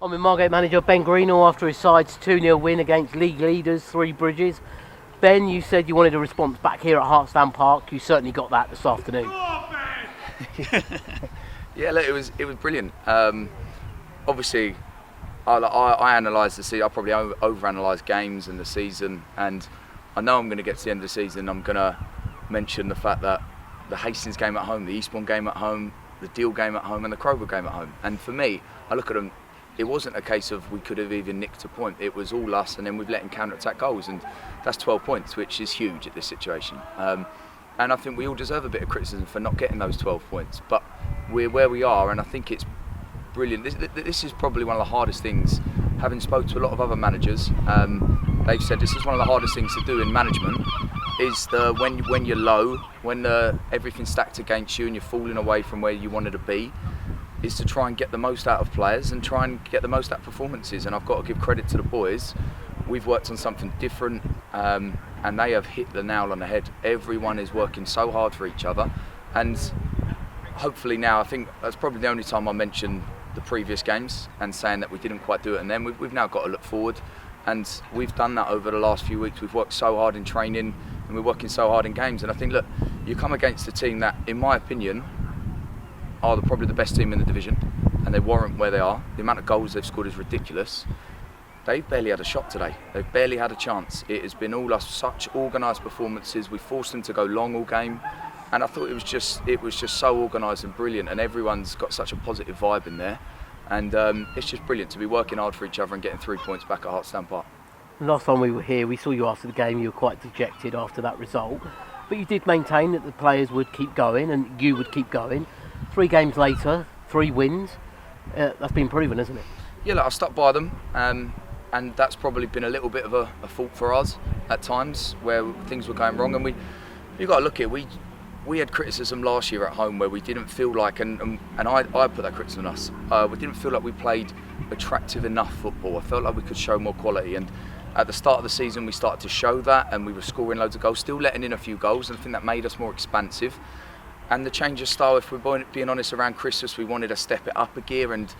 I'm with Margate manager Ben Greenhalgh after his side's 2-0 win against league leaders Three Bridges. Ben, you said you wanted a response back here at Hartstown Park. You certainly got that this afternoon. Yeah, look, it was brilliant. Obviously, I analysed the season. I probably overanalyse games and the season, and I know I'm going to get to the end of the season. I'm going to mention the fact that the Hastings game at home, the Eastbourne game at home, the Deal game at home, and the Crowborough game at home. And for me, I look at them. It wasn't a case of we could have even nicked a point. It was all us, and then we've let him counter-attack goals, and that's 12 points, which is huge at this situation. And I think we all deserve a bit of criticism for not getting those 12 points. But we're where we are, and I think it's brilliant. This is probably one of the hardest things. Having spoke to a lot of other managers, they've said this is one of the hardest things to do in management. Is when you're low, when everything's stacked against you and you're falling away from where you wanted to be, is to try and get the most out of players and try and get the most out of performances. And I've got to give credit to the boys. We've worked on something different, and they have hit the nail on the head. Everyone is working so hard for each other, and hopefully now, I think that's probably the only time I mentioned the previous games and saying that we didn't quite do it, and then we've now got to look forward, and we've done that over the last few weeks. We've worked so hard in training, and we're working so hard in games, and I think, look, you come against a team that, in my opinion, are probably the best team in the division, and they warrant where they are. The amount of goals they've scored is ridiculous. They've barely had a shot today. They've barely had a chance. It has been all us, such organised performances. We forced them to go long all game, and I thought it was just so organised and brilliant, and everyone's got such a positive vibe in there, and it's just brilliant to be working hard for each other and getting 3 points back at Hartstown Park. Last time we were here, we saw you after the game. You were quite dejected after that result, but you did maintain that the players would keep going and you would keep going. 3 games later, 3 wins. That's been proven, isn't it? Yeah, look, I stuck by them, and that's probably been a little bit of a fault for us at times where things were going wrong. And you got to look at it. We had criticism last year at home where we didn't feel like, and I put that criticism on us. We didn't feel like we played attractive enough football. I felt like we could show more quality, and at the start of the season we started to show that, and we were scoring loads of goals, still letting in a few goals, and I think that made us more expansive. And the change of style, if we're being honest, around Christmas we wanted to step it up a gear and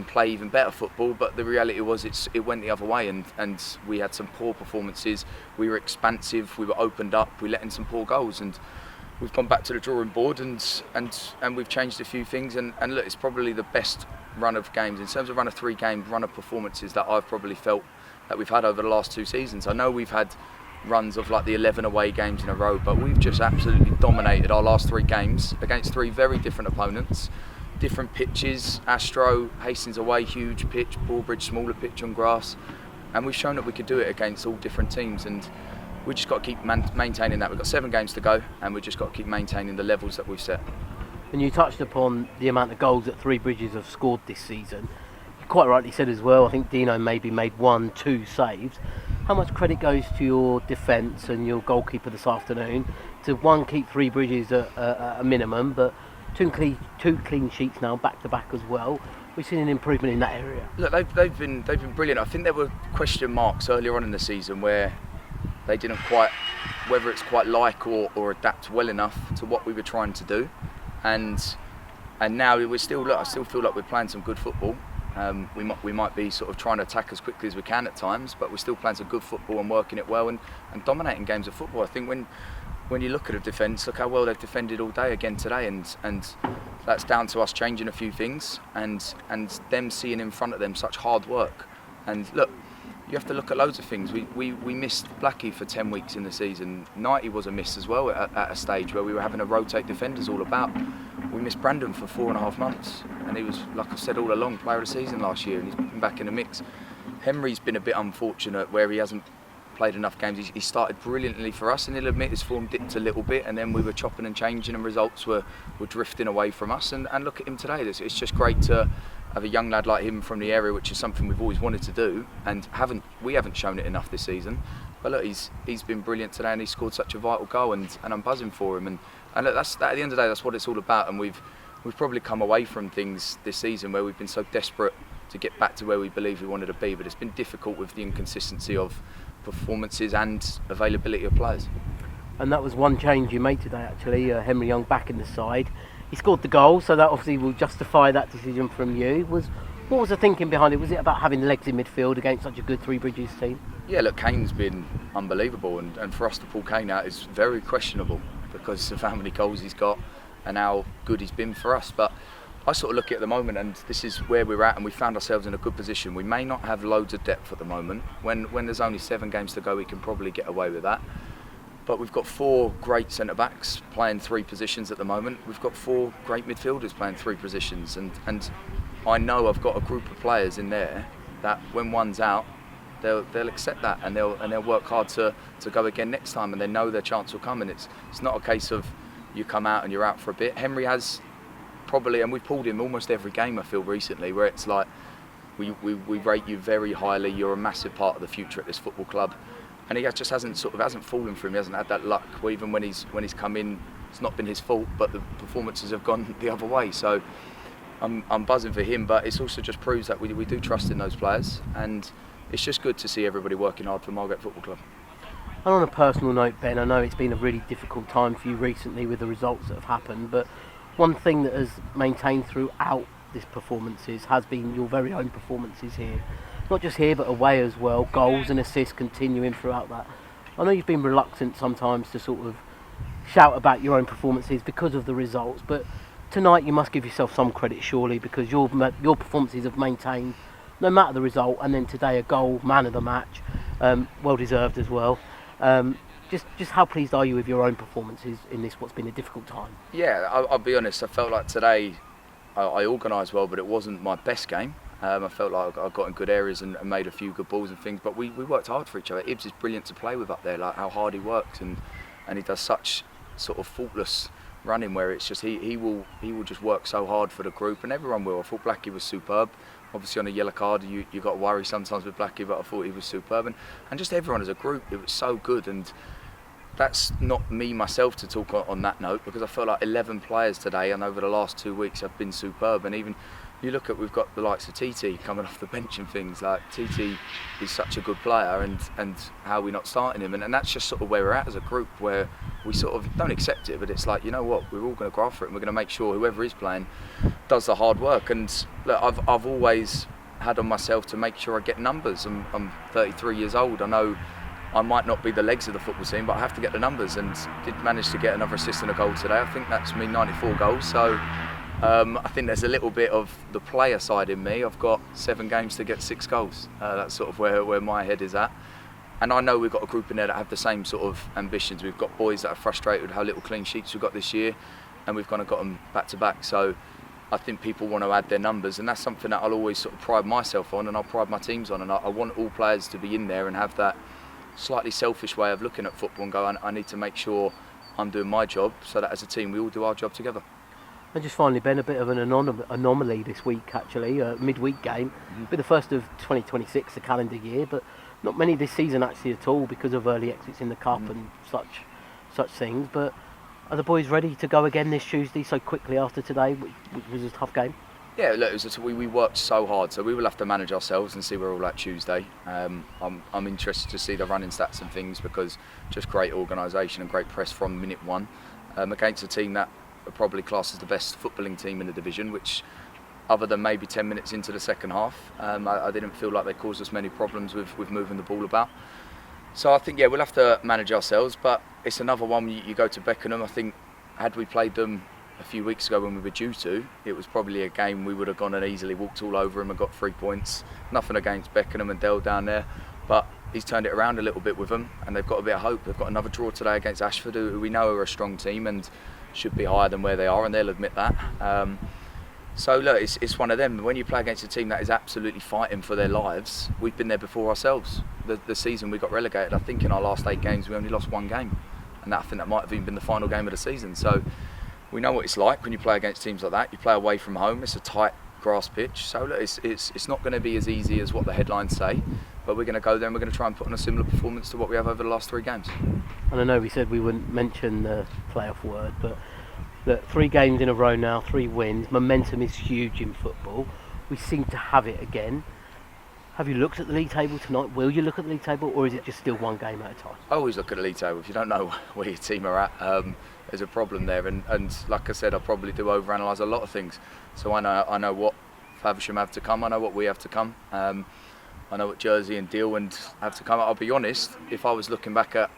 play even better football, but the reality was it went the other way, and we had some poor performances. We were expansive, we were opened up, we let in some poor goals, and we've gone back to the drawing board and we've changed a few things, and look, it's probably the best run of games, in terms of run of 3 games, run of performances that I've probably felt that we've had over the last 2 seasons. I know we've had runs of like the 11 away games in a row, but we've just absolutely dominated our last 3 games against 3 very different opponents, different pitches. Astro, Hastings away, huge pitch, Broadbridge, smaller pitch on grass, and we've shown that we could do it against all different teams, and we just got to keep maintaining that. We've got 7 games to go, and we've just got to keep maintaining the levels that we've set. And you touched upon the amount of goals that Three Bridges have scored this season. You quite rightly said as well, I think Dino maybe made 1-2 saves. How much credit goes to your defence and your goalkeeper this afternoon to, one, keep Three Bridges at a minimum, but two clean sheets now back to back as well? We've seen an improvement in that area. Look, they've been brilliant. I think there were question marks earlier on in the season where they didn't quite, whether it's quite like or adapt well enough to what we were trying to do, and now I still feel like we're playing some good football. We might be sort of trying to attack as quickly as we can at times, but we're still playing some good football and working it well and dominating games of football. I think when you look at a defence, look how well they've defended all day again today, and that's down to us changing a few things and them seeing in front of them such hard work. And look, you have to look at loads of things. We missed Blackie for 10 weeks in the season. 90 was a miss as well at a stage where we were having to rotate defenders all about. We missed Brandon for 4.5 months, and he was, like I said all along, player of the season last year, and he's been back in the mix. Henry's been a bit unfortunate where he hasn't played enough games. He started brilliantly for us, and he'll admit his form dipped a little bit, and then we were chopping and changing and results were drifting away from us. And look at him today. It's just great to have a young lad like him from the area, which is something we've always wanted to do, and we haven't shown it enough this season. But look, he's been brilliant today, and he scored such a vital goal, and I'm buzzing for him. And look, at the end of the day, that's what it's all about. And we've probably come away from things this season where we've been so desperate to get back to where we believe we wanted to be, but it's been difficult with the inconsistency of performances and availability of players. And that was one change you made today, actually. Henry Young back in the side. He scored the goal, so that obviously will justify that decision from you. Was What was the thinking behind it? Was it about having legs in midfield against such a good Three Bridges team? Yeah, look, Kane's been unbelievable, and for us to pull Kane out is very questionable because of how many goals he's got and how good he's been for us. But I sort of look at the moment, and this is where we're at, and we found ourselves in a good position. We may not have loads of depth at the moment. When there's only 7 games to go, we can probably get away with that. But we've got 4 great centre-backs playing 3 positions at the moment. We've got 4 great midfielders playing 3 positions. And I know I've got a group of players in there that when one's out, they'll accept that, and they'll work hard to go again next time, and they know their chance will come. And it's not a case of you come out and you're out for a bit. Henry has probably, and we've pulled him almost every game I feel recently, where it's like we rate you very highly. You're a massive part of the future at this football club. And he just hasn't fallen for him. He hasn't had that luck. Well, even when he's come in, it's not been his fault, but the performances have gone the other way. So I'm buzzing for him, but it also just proves that we do trust in those players, and it's just good to see everybody working hard for Margate Football Club. And on a personal note, Ben, I know it's been a really difficult time for you recently with the results that have happened, but one thing that has maintained throughout these performances has been your very own performances here. Not just here, but away as well. Goals and assists continuing throughout that. I know you've been reluctant sometimes to sort of shout about your own performances because of the results, but tonight you must give yourself some credit, surely, because your performances have maintained no matter the result. And then today, a goal, man of the match, well deserved as well. Just how pleased are you with your own performances in this what's been a difficult time? Yeah, I'll be honest. I felt like today I organised well, but it wasn't my best game. I felt like I got in good areas and made a few good balls and things, but we worked hard for each other. Ibs is brilliant to play with up there, like how hard he works, and he does such sort of faultless running where it's just he will just work so hard for the group, and everyone will. I thought Blackie was superb. Obviously on a yellow card you got to worry sometimes with Blackie, but I thought he was superb, and just everyone as a group, it was so good. And that's not me myself to talk on that note, because I felt like 11 players today and over the last 2 weeks have been superb. And even you look at, we've got the likes of TT coming off the bench and things, like TT is such a good player, and how are we not starting him? And that's just sort of where we're at as a group, where we sort of don't accept it, but it's like, you know what, we're all going to graft for it, and we're going to make sure whoever is playing does the hard work. And look, I've always had on myself to make sure I get numbers. I'm 33 years old. I know I might not be the legs of the football team, but I have to get the numbers, and did manage to get another assist and a goal today. I think that's me 94 goals. So I think there's a little bit of the player side in me. I've got 7 games to get 6 goals. That's sort of where my head is at. And I know we've got a group in there that have the same sort of ambitions. We've got boys that are frustrated with how little clean sheets we've got this year, and we've kind of got them back to back. So I think people want to add their numbers, and that's something that I'll always sort of pride myself on, and I'll pride my teams on. And I want all players to be in there and have that slightly selfish way of looking at football and go, I need to make sure I'm doing my job, so that as a team we all do our job together. And just finally, Ben, a bit of an anomaly this week, actually, a midweek game. It'll be the first of 2026, the calendar year, but not many this season actually at all, because of early exits in the Cup and such things. But are the boys ready to go again this Tuesday so quickly after today, which was a tough game? Yeah, look, we worked so hard, so we will have to manage ourselves and see where we're all at Tuesday. I'm interested to see the running stats and things, because just great organisation and great press from minute one against a team that are probably classed as the best footballing team in the division, which, other than maybe 10 minutes into the second half, I didn't feel like they caused us many problems with moving the ball about. So I think, yeah, we'll have to manage ourselves, but it's another one. You go to Beckenham. I think had we played them a few weeks ago when we were due to, it was probably a game we would have gone and easily walked all over him and got 3 points. Nothing against Beckenham and Dell down there, but he's turned it around a little bit with them, and they've got a bit of hope. They've got another draw today against Ashford, who we know are a strong team and should be higher than where they are, and they'll admit that. So look, it's one of them. When you play against a team that is absolutely fighting for their lives, we've been there before ourselves. The season we got relegated, I think in our last 8 games we only lost 1 game, and I think that might have even been the final game of the season. So we know what it's like when you play against teams like that. You play away from home. It's a tight grass pitch. So look, it's not going to be as easy as what the headlines say, but we're going to go there and we're going to try and put on a similar performance to what we have over the last 3 games. And I know we said we wouldn't mention the playoff word, but look, 3 games in a row now, 3 wins. Momentum is huge in football. We seem to have it again. Have you looked at the league table tonight? Will you look at the league table, or is it just still one game at a time? I always look at the league table. If you don't know where your team are at, there's a problem there. And like I said, I probably do overanalyse a lot of things. So I know what Faversham have to come. I know what we have to come. I know what Jersey and Deal and have to come. I'll be honest, if I was looking back at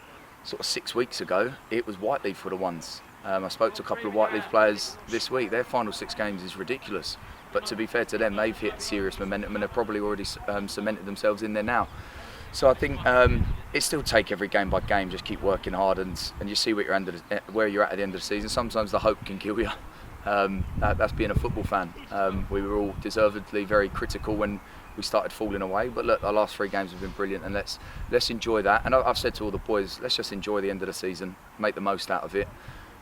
sort of 6 weeks ago, it was Whiteleaf for the ones. I spoke to a couple of Whiteleaf players this week. Their final 6 games is ridiculous. But to be fair to them, they've hit serious momentum and they've probably already cemented themselves in there now. So I think it still take every game by game. Just keep working hard and you see where you're at the end of the season. Sometimes the hope can kill you. That's being a football fan. We were all deservedly very critical when we started falling away. But look, our last 3 games have been brilliant, and let's enjoy that. And I've said to all the boys, let's just enjoy the end of the season, make the most out of it.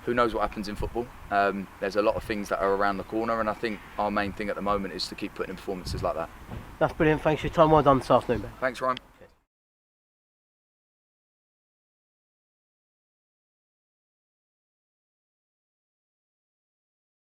Who knows what happens in football? There's a lot of things that are around the corner, and I think our main thing at the moment is to keep putting in performances like that. That's brilliant. Thanks for your time. Well done this afternoon, Ben. Thanks, Ryan.